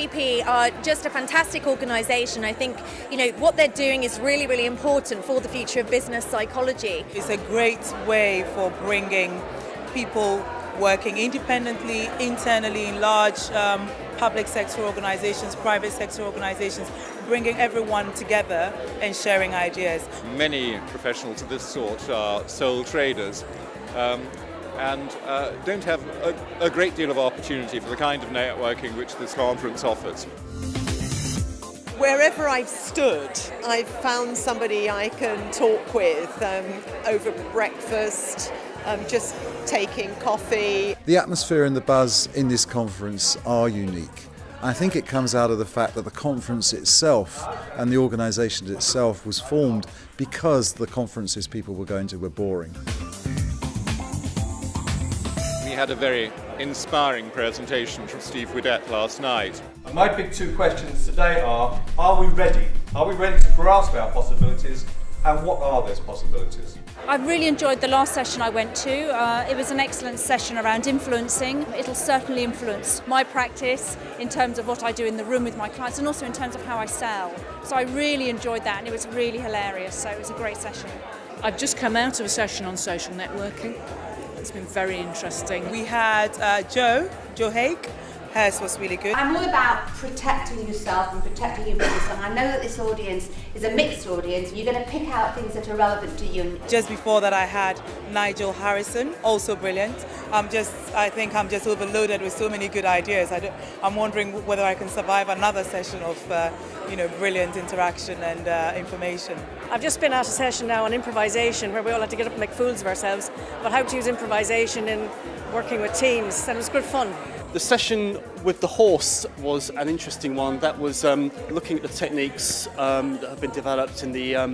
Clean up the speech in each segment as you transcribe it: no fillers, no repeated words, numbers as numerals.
ABP are just a fantastic organisation. I think, what they're doing is really, really important for the future of business psychology. It's a great way for bringing people working independently, internally in large public sector organisations, private sector organisations, bringing everyone together and sharing ideas. Many professionals of this sort are sole traders and don't have a great deal of opportunity for the kind of networking which this conference offers. Wherever I've stood, I've found somebody I can talk with over breakfast, just taking coffee. The atmosphere and the buzz in this conference are unique. I think it comes out of the fact that the conference itself and the organisation itself was formed because the conferences people were going to were boring. We had a very inspiring presentation from Steve Widett last night. My big two questions today are we ready? Are we ready to grasp our possibilities, and what are those possibilities? I've really enjoyed the last session I went to. It was an excellent session around influencing. It'll certainly influence my practice in terms of what I do in the room with my clients and also in terms of how I sell. So I really enjoyed that and it was really hilarious. So it was a great session. I've just come out of a session on social networking. It's been very interesting. We had Joe Haig. Hers was really good. I'm all about protecting yourself and protecting your business, and I know that this audience is a mixed audience. You're going to pick out things that are relevant to you. Just before that I had Nigel Harrison, also brilliant. I think I'm just overloaded with so many good ideas. I'm wondering whether I can survive another session of brilliant interaction and information. I've just been at a session now on improvisation where we all had to get up and make fools of ourselves, but how to use improvisation in working with teams, and it was good fun. The session with the horse was an interesting one. That was looking at the techniques that have been developed in the, I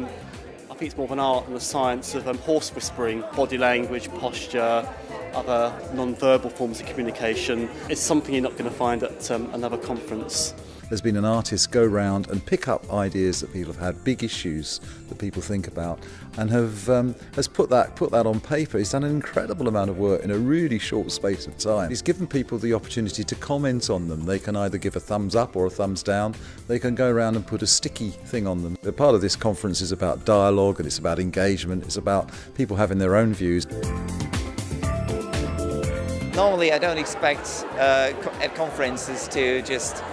think it's more of an art than a science of horse whispering, body language, posture, other non-verbal forms of communication. It's something you're not going to find at another conference. There's been an artist go round and pick up ideas that people have had, big issues that people think about, and has put that on paper. He's done an incredible amount of work in a really short space of time. He's given people the opportunity to comment on them. They can either give a thumbs up or a thumbs down. They can go around and put a sticky thing on them. The part of this conference is about dialogue and it's about engagement. It's about people having their own views. Normally I don't expect at conferences to just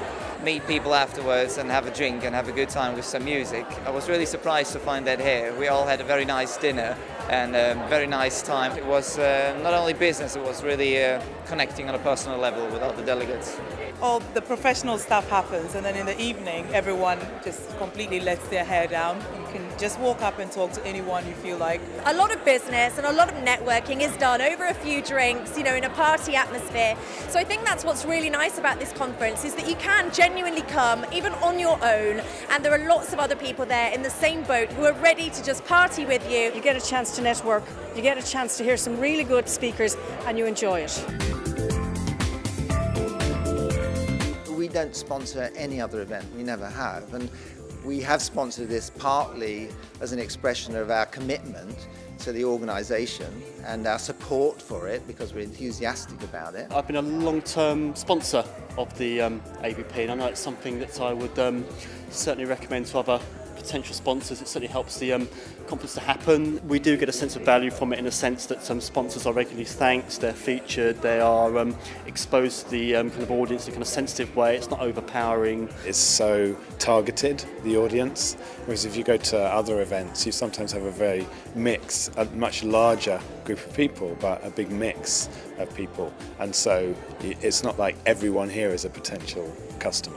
meet people afterwards and have a drink and have a good time with some music. I was really surprised to find that here. We all had a very nice dinner and a very nice time. It was not only business, it was really connecting on a personal level with other delegates. All the professional stuff happens, and then in the evening everyone just completely lets their hair down. You can just walk up and talk to anyone you feel like. A lot of business and a lot of networking is done over a few drinks, in a party atmosphere. So I think that's what's really nice about this conference, is that you can genuinely come, even on your own, and there are lots of other people there in the same boat who are ready to just party with you. You get a chance to network, you get a chance to hear some really good speakers, and you enjoy it. We don't sponsor any other event, we never have, and we have sponsored this partly as an expression of our commitment to the organisation and our support for it because we're enthusiastic about it. I've been a long-term sponsor of the ABP, and I know it's something that I would certainly recommend to other potential sponsors. It certainly helps the conference to happen. We do get a sense of value from it in the sense that some sponsors are regularly thanked, they're featured, they are exposed to the kind of audience in a kind of sensitive way. It's not overpowering. It's so targeted, the audience, whereas if you go to other events you sometimes have a much larger group of people, but a big mix of people, and so it's not like everyone here is a potential customer.